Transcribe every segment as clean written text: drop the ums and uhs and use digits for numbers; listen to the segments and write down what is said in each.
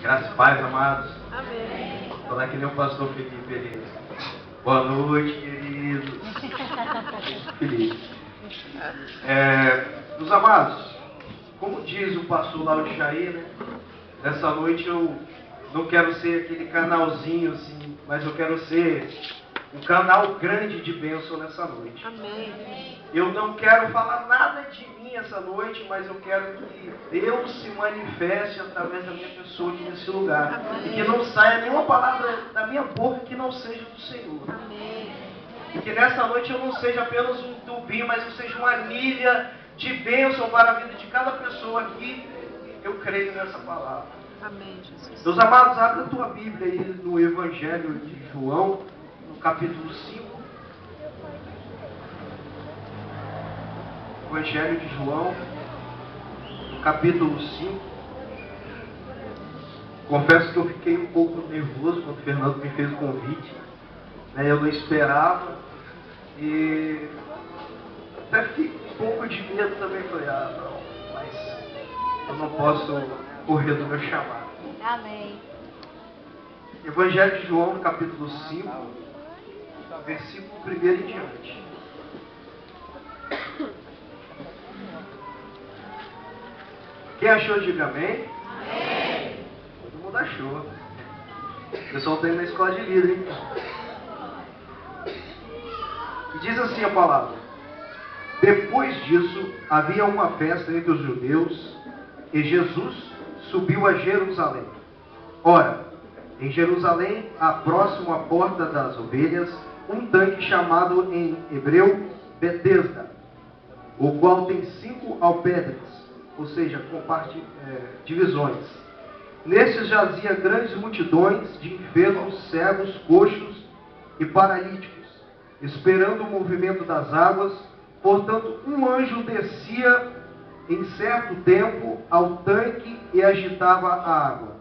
Graças e paz, amados. Amém. Vou falar que nem o pastor Felipe ali. Boa noite, queridos. Felipe. Meus amados, como diz o pastor Lauro Jair, né? Nessa noite eu não quero ser aquele canalzinho assim, mas eu quero ser um canal grande de bênção nessa noite. Amém. Eu não quero falar nada de mim essa noite, mas eu quero que Deus se manifeste através da minha pessoa aqui nesse lugar. Amém. E que não saia nenhuma palavra da minha boca que não seja do Senhor. Amém. E que nessa noite eu não seja apenas um tubinho, mas eu seja uma anilha de bênção para a vida de cada pessoa aqui. Eu creio nessa palavra. Amém, Jesus. Meus amados, abre a tua Bíblia aí no Evangelho de João, no capítulo 5. Evangelho de João, no capítulo 5. Confesso que eu fiquei um pouco nervoso quando o Fernando me fez o convite. Eu não esperava. E até fiquei um pouco de medo também. Falei, não, mas eu não posso correr do meu chamado. Amém. Evangelho de João, no capítulo 5, versículo 1 em diante. Quem achou, diga amém. Amém. Todo mundo achou. O pessoal está indo na escola de vida, hein? E diz assim a palavra: depois disso, havia uma festa entre os judeus, e Jesus subiu a Jerusalém. Ora, em Jerusalém, próximo à porta das ovelhas, um tanque chamado em hebreu Betesda, o qual tem 5 alpendres, ou seja, divisões. Nesses jazia grandes multidões de enfermos, cegos, coxos e paralíticos, esperando o movimento das águas. Portanto, um anjo descia em certo tempo ao tanque e agitava a água.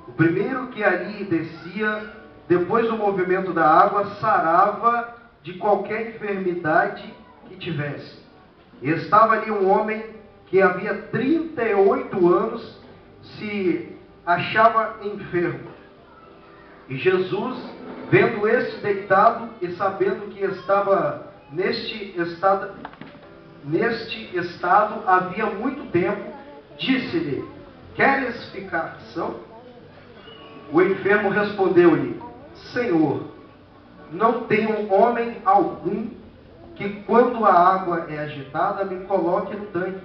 O primeiro que ali descia, depois do movimento da água, sarava de qualquer enfermidade que tivesse. E estava ali um homem que havia 38 anos se achava enfermo. E Jesus, vendo este deitado e sabendo que estava neste estado havia muito tempo, disse-lhe: queres ficar são? O enfermo respondeu-lhe: Senhor, não tenho homem algum que, quando a água é agitada, me coloque no tanque,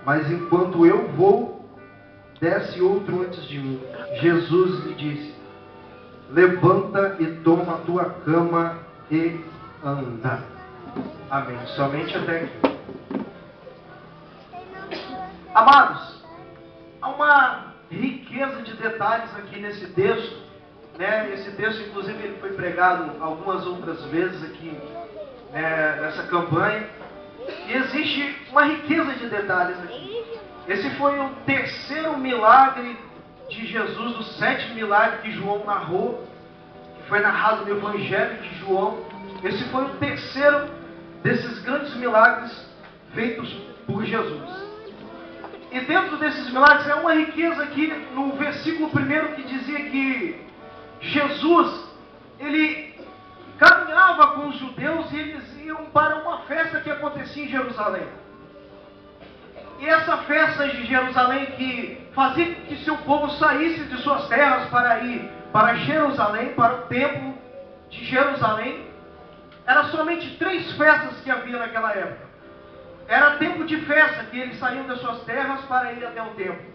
mas enquanto eu vou, desce outro antes de mim. Jesus lhe disse: levanta e toma a tua cama e anda. Amém. Somente até aqui. Amados, há uma riqueza de detalhes aqui nesse texto, né? Esse texto, inclusive, ele foi pregado algumas outras vezes aqui, nessa campanha. E existe uma riqueza de detalhes aqui. Esse foi o terceiro milagre de Jesus, dos 7 milagres que João narrou, que foi narrado no Evangelho de João. Esse foi o terceiro desses grandes milagres feitos por Jesus. E dentro desses milagres é uma riqueza aqui no versículo 1 que dizia que Jesus, ele caminhava com os judeus e eles iam para uma festa que acontecia em Jerusalém. E essa festa de Jerusalém que fazia com que seu povo saísse de suas terras para ir para Jerusalém, para o templo de Jerusalém, era somente 3 festas que havia naquela época. Era tempo de festa, que eles saíam das suas terras para ir até o templo.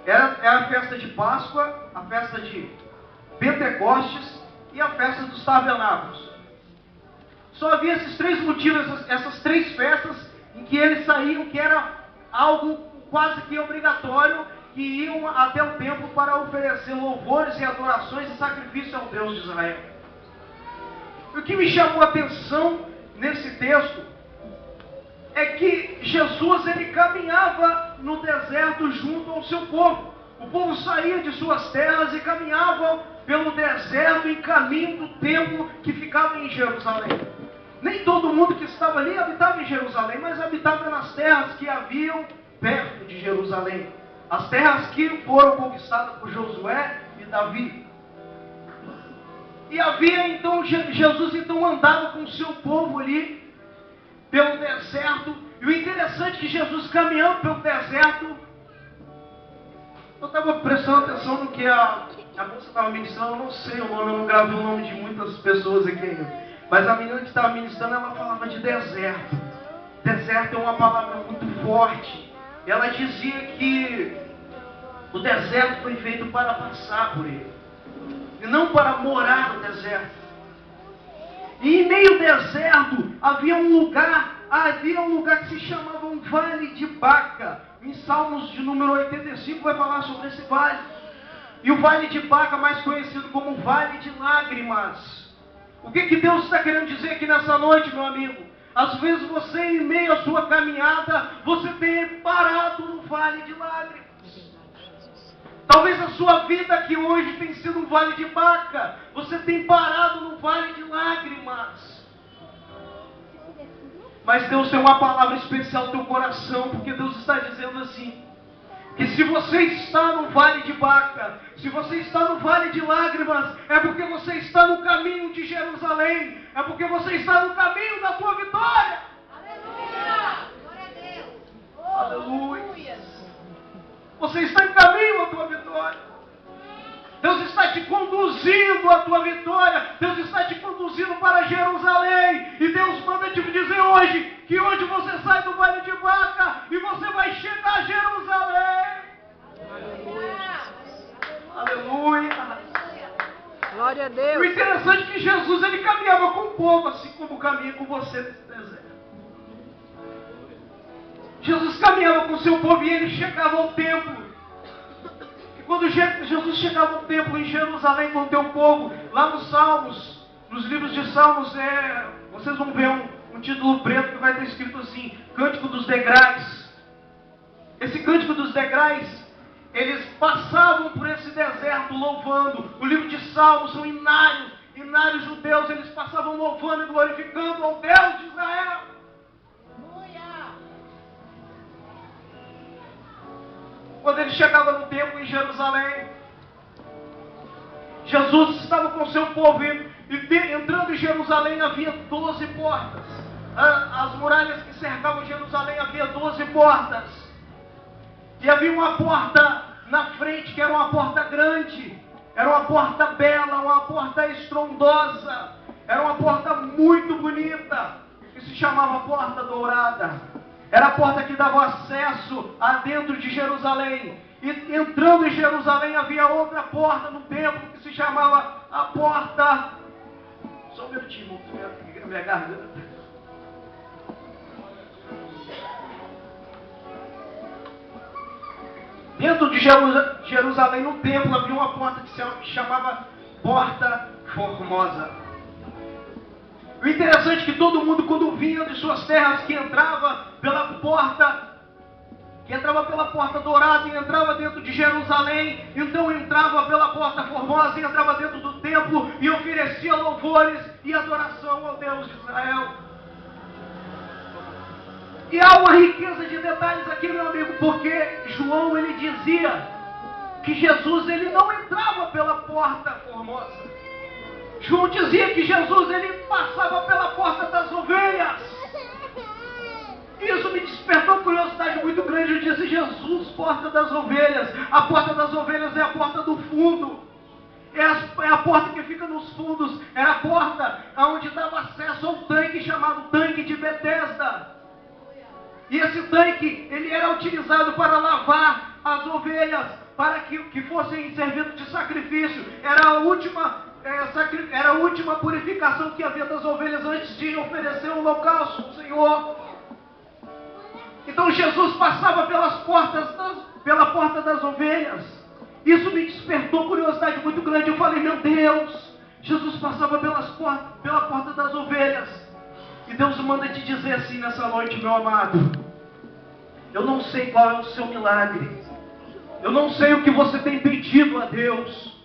Era a festa de Páscoa, a festa de Pentecostes e a festa dos tabernáculos. Só havia esses 3 motivos, essas 3 festas em que eles saíam, que era algo quase que obrigatório, que iam até o templo para oferecer louvores e adorações e sacrifício ao Deus de Israel. O que me chamou a atenção nesse texto é que Jesus, ele caminhava no deserto junto ao seu povo. O povo saía de suas terras e caminhava pelo deserto em caminho do templo que ficava em Jerusalém. Nem todo mundo que estava ali habitava em Jerusalém, mas habitava nas terras que haviam perto de Jerusalém. As terras que foram conquistadas por Josué e Davi. E havia então, Jesus então andava com o seu povo ali, pelo deserto. E o interessante é que Jesus caminhando pelo deserto, eu estava prestando atenção no que a moça estava ministrando, eu não sei o nome, eu não gravei o nome de muitas pessoas aqui ainda. Mas a menina que estava ministrando, ela falava de deserto. Deserto é uma palavra muito forte. Ela dizia que o deserto foi feito para passar por ele, e não para morar no deserto. E em meio ao deserto havia um lugar que se chamava um Vale de Baca. Em Salmos de número 85 vai falar sobre esse vale. E o Vale de Baca, mais conhecido como Vale de Lágrimas. O que Deus está querendo dizer aqui nessa noite, meu amigo? Às vezes você, em meio à sua caminhada, você tem parado no Vale de Lágrimas. Talvez a sua vida aqui hoje tenha sido um Vale de Baca. Você tem parado no Vale de Lágrimas. Mas Deus tem uma palavra especial no teu coração, porque Deus está dizendo assim, que se você está no Vale de Baca, se você está no Vale de Lágrimas, é porque você está no caminho de Jerusalém, é porque você está no caminho da tua vitória. Aleluia! Glória a Deus! Aleluia! Você está em caminho à tua vitória. Deus está te conduzindo à tua vitória. Deus está te conduzindo para Jerusalém. E Deus manda te dizer hoje, que hoje você sai do Vale de Baca e você vai chegar a Jerusalém. Aleluia! Glória a Deus. O interessante é que Jesus, ele caminhava com o povo, assim como caminha com você nesse deserto. Jesus caminhava com o seu povo e ele chegava ao templo. E quando Jesus chegava ao templo em Jerusalém com o teu povo, lá nos Salmos, nos livros de Salmos, vocês vão ver um título preto que vai ter escrito assim, Cântico dos Degraus. Esse Cântico dos Degraus, eles passavam por esse deserto louvando. O livro de Salmos são hinários judeus, eles passavam louvando e glorificando ao Deus de Israel. Quando ele chegava no templo em Jerusalém, Jesus estava com o seu povo e entrando em Jerusalém havia 12 portas. As muralhas que cercavam Jerusalém havia 12 portas. E havia uma porta na frente que era uma porta grande, era uma porta bela, uma porta estrondosa, era uma porta muito bonita, que se chamava Porta Dourada. Era a porta que dava acesso a dentro de Jerusalém. E entrando em Jerusalém havia outra porta no templo que se chamava a porta... Só um minutinho, minha garganta. Dentro de Jerusalém, no templo, havia uma porta que se chamava Porta Formosa. O interessante é que todo mundo, quando vinha de suas terras, que entrava pela porta dourada e entrava dentro de Jerusalém, então entrava pela porta formosa e entrava dentro do templo e oferecia louvores e adoração ao Deus de Israel. E há uma riqueza de detalhes aqui, meu amigo, porque João, ele dizia que Jesus, ele não entrava pela porta formosa. João dizia que Jesus, ele passava pela porta das ovelhas. Isso me despertou curiosidade muito grande. Eu disse, Jesus, porta das ovelhas. A porta das ovelhas é a porta do fundo. É a porta que fica nos fundos. Era a porta onde dava acesso ao tanque chamado Tanque de Betesda. E esse tanque, ele era utilizado para lavar as ovelhas, para que fossem servidos de sacrifício. Era a última purificação que havia das ovelhas antes de oferecer o holocausto ao Senhor. Então Jesus passava pela porta das ovelhas. Isso me despertou curiosidade muito grande. Eu falei, meu Deus, Jesus passava pela porta das ovelhas. E Deus manda te dizer assim nessa noite, meu amado, eu não sei qual é o seu milagre. Eu não sei o que você tem pedido a Deus.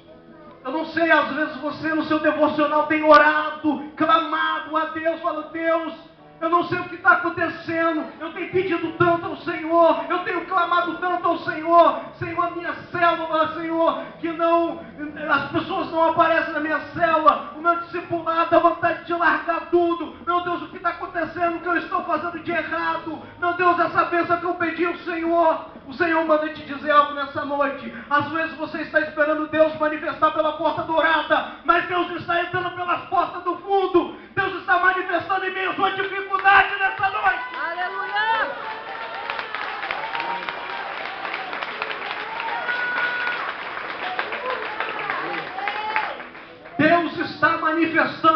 Eu não sei, às vezes você no seu devocional tem orado, clamado a Deus, falando, Deus, Eu não sei o que está acontecendo. Eu tenho pedido tanto ao Senhor. Eu tenho clamado tanto ao Senhor. Senhor, minha célula, Senhor, que não, as pessoas não aparecem na minha célula. O meu discipulado dá vontade de largar tudo. Meu Deus, o que está acontecendo? O que eu estou fazendo de errado? Meu Deus, essa bênção que eu pedi ao Senhor. O Senhor manda te dizer algo nessa noite. Às vezes você está esperando Deus manifestar pela porta dourada, mas Deus está entrando pelas portas do fundo. Deus está manifestando em meio à sua dificuldade nessa noite. Aleluia! Deus está manifestando